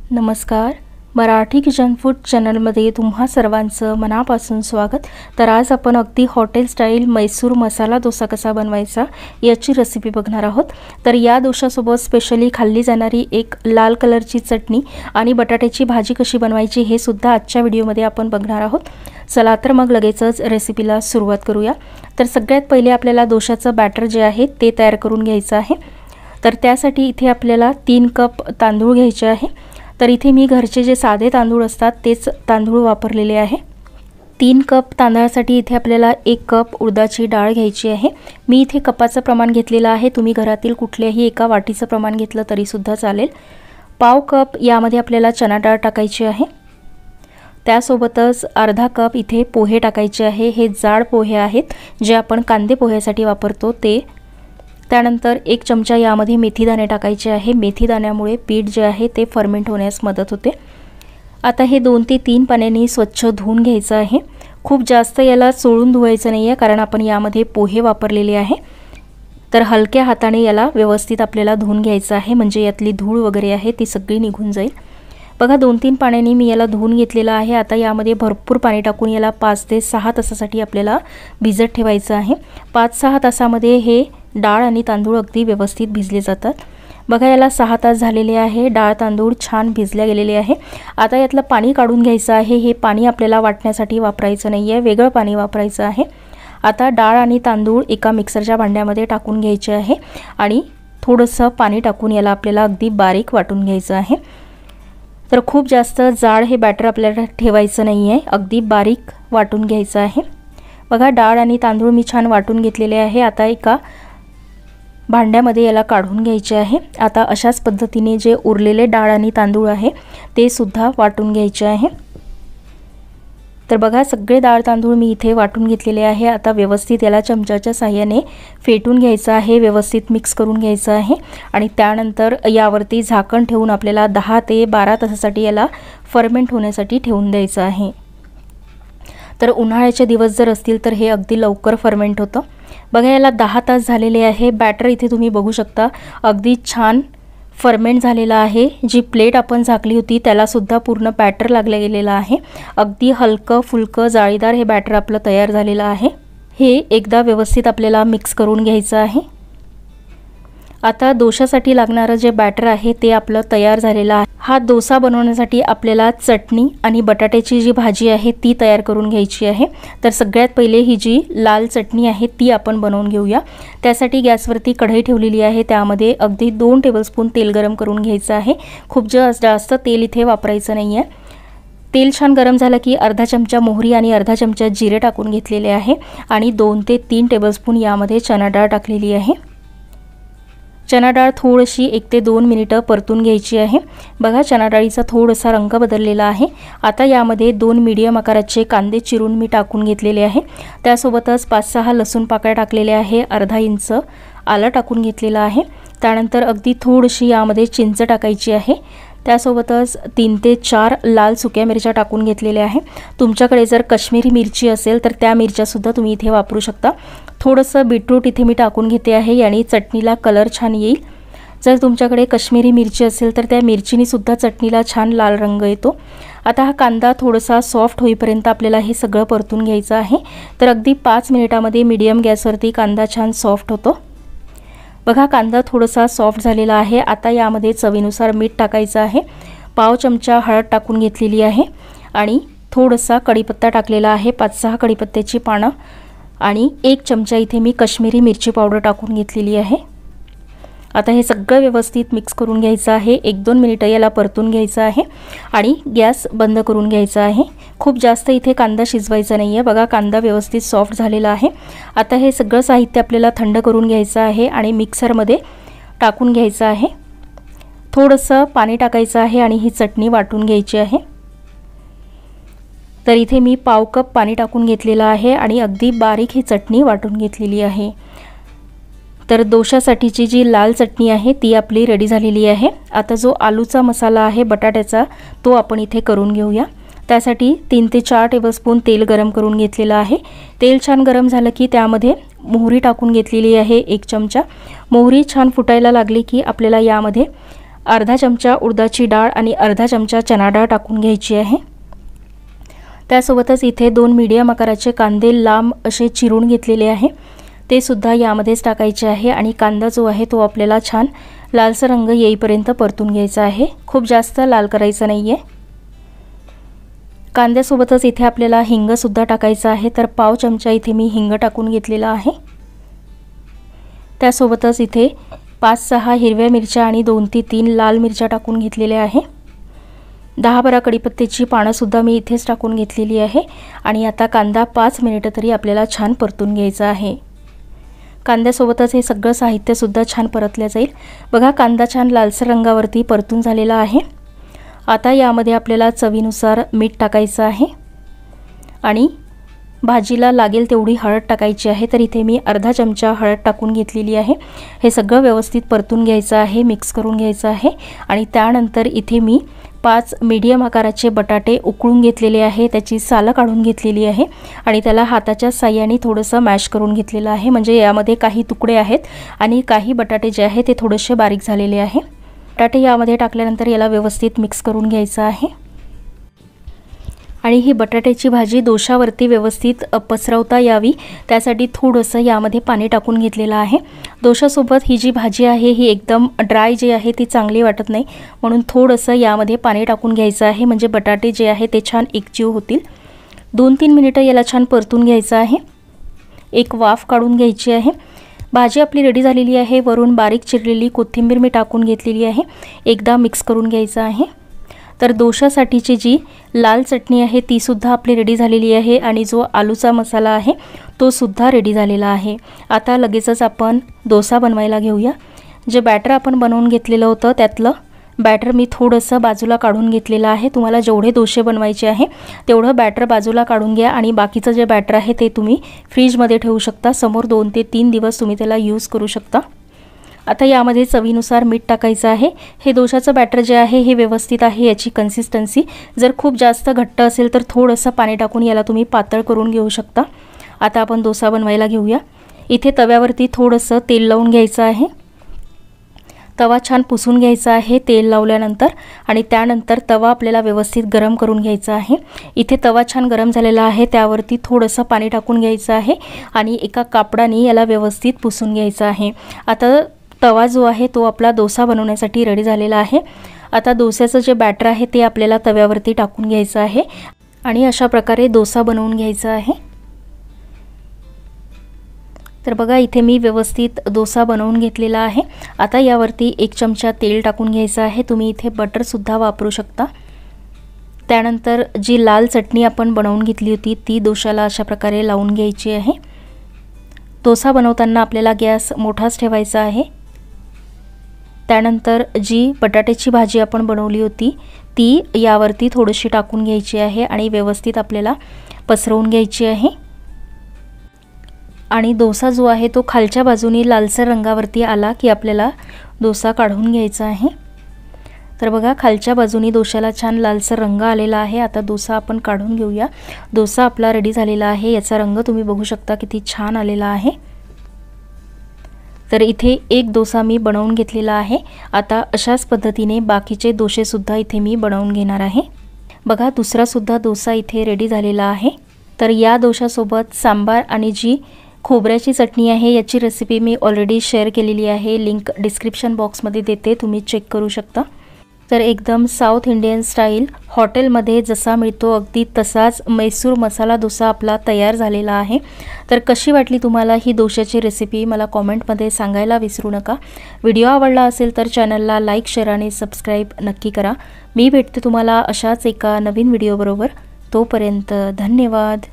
नमस्कार, Marathi kitchen food चॅनलमध्ये तुम्हा सर्वांचं मनापासून स्वागत। तर आज आपण अगदी हॉटेल स्टाईल मैसूर मसाला डोसा कसा बनवायचा याची रेसिपी बघणार आहोत। तर या डोशासोबत स्पेशली खाल्ली जाणारी एक लाल कलरची चटणी आणि बटाट्याची भाजी कशी बनवायची हे सुद्धा आजच्या व्हिडिओमध्ये आपण बघणार आहोत। चला तर मग लगेचच रेसिपीला सुरुवात करूया। तर सगळ्यात पहिले आपल्याला डोशाचं बॅटर जे आहे ते तयार करून घ्यायचं आहे। तर त्यासाठी इथे आपल्याला 3 कप तांदूळ घ्यायचे आहे। तर इथे मी घरचे जे साधे तांदूळ असतात तेच तांदूळ वापरलेले आहे। 3 कप तांदळासाठी इथे आपल्याला 1 कप उडदाची डाळ घ्यायची आहे। मी इथे कपाचं प्रमाण घेतलेलं आहे, तुम्ही घरातील कुठल्याही एका वाटीचं प्रमाण घेतलं तरी सुद्धा चालेल। पाव कप यामध्ये आपल्याला चना डाळ टाकायची आहे। त्यासोबतच अर्धा कप इथे पोहे टाकायचे आहे। हे जाड पोहे आहेत जे आपण कांदे पोह्यासाठी वापरतो ते। त्यानंतर 1 चमचा यामध्ये मेथी दाणे टाकायचे आहे। मेथी दाण्यामुळे पीठ जे आहे ते फर्मेंट होण्यास मदत होते। आता हे 2 ते 3 पाण्याने स्वच्छ धुवून घ्यायचं आहे। खूप जास्त याला चोळून धुवायचं नाहीये कारण आपण यामध्ये पोहे वापरलेले आहे। तर हलक्या हाताने याला व्यवस्थित आपल्याला धुवून घ्यायचं आहे, म्हणजे यातली धूळ वगैरे आहे ती सगळी निघून जाईल। बघा 2-3 पाण्याने मी याला धुवून घेतलेलं आहे। आता यामध्ये भरपूर पाणी टाकून याला 5 ते 6 तासासाठी आपल्याला भिजत ठेवायचं आहे। 5-6 तासामध्ये हे डाळ आणि तांदूळ अगदी व्यवस्थित भिजले जातात। बघा याला 6 तास झालेले आहे। डाळ तांदूळ छान भिजले गेलेले आहे। आता यातलं पाणी काढून घ्यायचं आहे। हे पाणी आपल्याला वाटण्यासाठी वापरायचं नाहीये, वेगळं पाणी वापरायचं आहे। आता डाळ आणि तांदूळ एका मिक्सरच्या भांड्यामध्ये टाकून घ्यायचे आहे आणि थोडंसं पाणी टाकून याला आपल्याला अगदी बारीक वाटून घ्यायचं आहे। तर खूप जास्त जाड हे बॅटर आपल्याला ठेवायचं नाहीये, अगदी बारीक वाटून घ्यायचं आहे। बघा डाळ आणि तांदूळ मी छान वाटून घेतलेले आहे। आता एका भांड्यामध्ये याला काढून घ्यायचे आहे। आता अशाच पद्धतीने जे उरलेले डाळ आणि तांदूळ आहे ते सुद्धा वाटून घ्यायचे आहे। तर बघा सगळे डाळ तांदूळ मी इथे वाटून घेतलेले आहे। आता व्यवस्थित याला चमच्याच्या साहाय्याने फेटून घ्यायचं आहे, व्यवस्थित मिक्स करून घ्यायचं आहे आणि त्यानंतर यावरती झाकण ठेवून आपल्याला 10 ते 12 तासासाठी याला फर्मेंट होण्यासाठी ठेवून द्यायचं आहे। तर उन्हाळ्याचे दिवस जर असतील तर हे अगदी लवकर फर्मेंट होतं। बघा याला 10 तास झालेले आहे। बॅटर इथे तुम्ही बघू शकता अगदी छान फर्मेंट झालेला आहे। जी प्लेट आपण झाकली होती त्याला सुद्धा पूर्ण बॅटर लागले गेलेला आहे। अगदी हलकं फुलकं जाळीदार हे बॅटर आपलं तयार झालेलं आहे। हे एकदा व्यवस्थित आपल्याला मिक्स करून घ्यायचं आहे। आता डोशासाठी लागणारं जे बॅटर आहे ते आपलं तयार झालेलं आहे। हा डोसा बनवण्यासाठी आपल्याला चटणी आणि बटाट्याची जी भाजी आहे ती तयार करून घ्यायची आहे। तर सगळ्यात पहिले ही जी लाल चटणी आहे ती आपण बनवून घेऊया। त्यासाठी गॅसवरती कढई ठेवलेली आहे, त्यामध्ये अगदी 2 टेबलस्पून तेल गरम करून घ्यायचं आहे। खूप जास्त तेल इथे वापरायचं नाहीये। तेल छान गरम झालं की अर्धा चमचा मोहरी आणि अर्धा चमचा जिरे टाकून घेतलेले आहे आणि 2 ते 3 टेबलस्पून यामध्ये चना डाळ टाकलेली आहे। चना डाळ थोडीशी 1 ते 2 मिनिटं परतून घ्यायची आहे। बघा चना डाळीचा थोडासा रंग बदललेला आहे। आता यामध्ये 2 मीडियम आकाराचे कांदे चिरून मी टाकून घेतलेले आहे। त्यासोबतच 5-6 लसूण पाकळ्या टाकलेल्या आहे, अर्धा इंच आलं टाकून घेतलेलं आहे। त्यानंतर अगदी थोडीशी यामध्ये चिंच टाकायची आहे। त्यासोबतच 3 ते 4 लाल सुक्या मिरच्या टाकून घेतलेल्या आहे। तुमच्याकडे जर काश्मीरी मिरची असेल तर त्या मिरच्या सुद्धा तुम्ही इथे वापरू शकता। थोडंसं बीटरूट इथे मी टाकून घेते आहे, यानी चटणीला कलर छान येईल। जर तुमच्याकडे काश्मीरी मिरची असेल तर त्या मिरचीने सुद्धा चटणीला छान लाल रंग येतो। आता हा कांदा थोडासा सॉफ्ट होईपर्यंत आपल्याला हे सगळं परतून घ्यायचं आहे। तर अगदी 5 मिनिटांमध्ये मीडियम गॅसवरती कांदा छान सॉफ्ट होतो। बघा कांदा थोडासा सॉफ्ट झालेला आहे। आता यामध्ये चवीनुसार मीठ टाकायचं आहे। पाव चमचा हळद टाकून घेतलेली आहे आणि थोडासा कढीपत्ता टाकलेला आहे, 5-6 कढीपत्त्याची पानं आणि 1 चमचा इथे मी काश्मीरी मिरची पावडर टाकून घेतलेली आहे। आता हे सगळं व्यवस्थित मिक्स करून घ्यायचं आहे। 1-2 मिनिटं याला परतून घ्यायचं आहे आणि गॅस बंद करून घ्यायचा आहे। खूप जास्त इथे कांदा शिजवायचा नाहीये। बघा कांदा व्यवस्थित सॉफ्ट झालेला आहे। आता हे सगळं साहित्य आपल्याला थंड करून घ्यायचं आहे आणि मिक्सरमध्ये टाकून घ्यायचं आहे। थोडंसं पाणी टाकायचं आहे आणि ही चटणी वाटून घ्यायची आहे। तर इथे मी पाव कप पाणी टाकून घेतलेलं आहे आणि अगदी बारीक ही चटणी वाटून घेतलेली आहे। तर डोशासाठीची जी लाल चटणी आहे ती आपली रेडी झालेली आहे। आता जो आलूचा मसाला आहे बटाट्याचा तो आपण इथे करून घेऊया। त्यासाठी 3 ते 4 टेबलस्पून तेल गरम करून घेतलेलं आहे। तेल छान गरम झालं की त्यामध्ये मोहरी टाकून घेतलेली आहे 1 चमचा। मोहरी छान फुटायला लागली की आपल्याला यामध्ये अर्धा चमचा उडदाची डाळ आणि अर्धा चमचा चणा डाळ टाकून घ्यायची आहे। त्यासोबतच इथे 2 मीडियम आकाराचे कांदे लांब असे चिरून घेतलेले आहे, ते सुद्धा यामध्येच टाकायचे आहे आणि कांदा जो आहे तो आपल्याला छान लालसर रंग येईपर्यंत परतून घ्यायचा आहे, खूप जास्त लाल करायचा नाहीये। कांद्यासोबतच इथे आपल्याला हिंग सुद्धा टाकायचा आहे, तर पाव चमचा इथे मी हिंग टाकून घेतलेला आहे। त्यासोबतच इथे 5-6 हिरव्या मिरच्या आणि 2 ते 3 लाल मिरच्या टाकून घेतलेल्या आहे। 10-12 कढीपत्त्याची पानं सुद्धा मी इथेच टाकून घेतलेली आहे आणि आता कांदा 5 मिनिटे तरी आपल्याला छान परतून घ्यायचा आहे। कांद्यासोबतच हे सगळं साहित्य सुद्धा छान परतले जाईल। बघा कांदा छान लालसर रंगावरती परतून झालेला आहे। आता यामध्ये आपल्याला चवीनुसार मीठ टाकायचं आहे आणि भाजीला लागेल तेवढी हळद टाकायची आहे, तर इथे मी अर्धा चमचा हळद टाकून घेतलेली आहे। हे सगळं व्यवस्थित परतून घ्यायचं आहे, मिक्स करून घ्यायचं आहे आणि त्यानंतर इथे मी 5 मीडियम आकाराचे बटाटे उकळून घेतलेले आहे, त्याची सालं काढून घेतलेली आहे आणि त्याला हाताच्या साहाय्याने थोडंसं मॅश करून घेतलेलं आहे, म्हणजे यामध्ये काही तुकडे आहेत आणि काही बटाटे जे आहे ते थोडेसे बारीक झालेले आहे। बटाटे यामध्ये टाकल्यानंतर याला व्यवस्थित मिक्स करून घ्यायचं आहे आणि ही बटाट्याची भाजी दोशावरती व्यवस्थित पसरवता यावी त्यासाठी थोडंसं यामध्ये पाणी टाकून घेतलेलं आहे। दोशासोबत ही जी भाजी आहे ही एकदम ड्राय जी आहे ती चांगली वाटत नाही, म्हणून थोडंसं यामध्ये पाणी टाकून घ्यायचं आहे, म्हणजे बटाटे जे आहे ते छान एकजीव होतील। 2-3 मिनिटं याला छान परतून घ्यायचं आहे, एक वाफ काढून घ्यायची आहे। भाजी आपली रेडी झालेली आहे। वरून बारीक चिरलेली कोथिंबीर मी टाकून घेतलेली आहे, एकदा मिक्स करून घ्यायचं आहे। तर दोशासाठीची जी लाल चटणी आहे ती सुद्धा आपली रेडी झालेली आहे आणि जो आलूचा मसाला आहे तो सुद्धा रेडी झालेला आहे। आता लगेचच आपण डोसा बनवायला घेऊया। जे बॅटर आपण बनवून घेतलेलं होतं त्यातलं बॅटर मी थोडंसं बाजूला काढून घेतलेलं आहे। तुम्हाला जेवढे डोसे बनवायचे आहे तेवढं बॅटर बाजूला काढून घ्या आणि बाकीचं जे बॅटर आहे ते तुम्ही फ्रीजमध्ये ठेवू शकता, समोर 2 ते 3 दिवस तुम्ही त्याला यूज करू शकता। आता यामध्ये चवीनुसार मीठ टाकायचं आहे। हे डोशाचं बॅटर जे आहे हे व्यवस्थित आहे, याची कन्सिस्टन्सी जर खूप जास्त घट्ट असेल तर थोडंसं पाणी टाकून याला तुम्ही पातळ करून घेऊ शकता। आता आपण डोसा बनवायला घेऊया। इथे तव्यावरती थोडंसं तेल लावून घ्यायचं आहे, तवा छान पुसून घ्यायचा आहे तेल लावल्यानंतर आणि त्यानंतर तवा आपल्याला व्यवस्थित गरम करून घ्यायचा आहे। इथे तवा छान गरम झालेला आहे, त्यावरती थोडंसं पाणी टाकून घ्यायचं आहे आणि एका कापडाने याला व्यवस्थित पुसून घ्यायचं आहे। आता तवा जो आहे तो आपला डोसा बनवण्यासाठी रेडी झालेला आहे। आता डोस्याचं जे बॅटर आहे ते आपल्याला तव्यावरती टाकून घ्यायचं आहे आणि अशा प्रकारे डोसा बनवून घ्यायचा आहे। तर बघा इथे मी व्यवस्थित डोसा बनवून घेतलेला आहे। आता यावरती 1 चमचा तेल टाकून घ्यायचं आहे, तुम्ही इथे बटर सुद्धा वापरू शकता। त्यानंतर जी लाल चटणी आपण बनवून घेतली होती ती डोशाला अशा प्रकारे लावून घ्यायची आहे। डोसा बनवताना आपल्याला गॅस मोठाच ठेवायचा आहे। त्यानंतर जी बटाट्याची भाजी आपण बनवली होती ती यावरती थोडीशी टाकून घ्यायची आहे आणि व्यवस्थित आपल्याला पसरवून घ्यायची आहे आणि डोसा जो आहे तो खालच्या बाजूने लालसर रंगावरती आला की आपल्याला डोसा काढून घ्यायचा आहे। तर बघा खालच्या बाजूने डोशाला छान लालसर रंग आलेला आहे। आता डोसा आपण काढून घेऊया। डोसा आपला रेडी झालेला आहे, याचा रंग तुम्ही बघू शकता किती छान आलेला आहे। तर इथे एक डोसा मी बनवून घेतलेला आहे। आता अशाच पद्धतीने बाकीचे डोसे सुद्धा इथे मी बनवून घेणार आहे। बघा दुसरा सुद्धा डोसा इथे रेडी झालेला आहे। तर या डोशासोबत सांबार आणि जी खोबऱ्याची चटणी आहे याची रेसिपी मी ऑलरेडी शेअर केलेली आहे, लिंक डिस्क्रिप्शन बॉक्समध्ये देते, तुम्ही चेक करू शकता। तर एकदम साऊथ इंडियन स्टाईल हॉटेलमध्ये जसा मिळतो अगदी तसाच मैसूर मसाला डोसा आपला तयार झालेला आहे। तर कशी वाटली तुम्हाला ही डोशाची रेसिपी मला कमेंटमध्ये सांगायला विसरू नका। व्हिडिओ आवडला असेल तर चॅनलला लाईक, शेअर आणि सबस्क्राईब नक्की करा। मी भेटते तुम्हाला अशाच एका नवीन व्हिडिओबरोबर, तोपर्यंत धन्यवाद।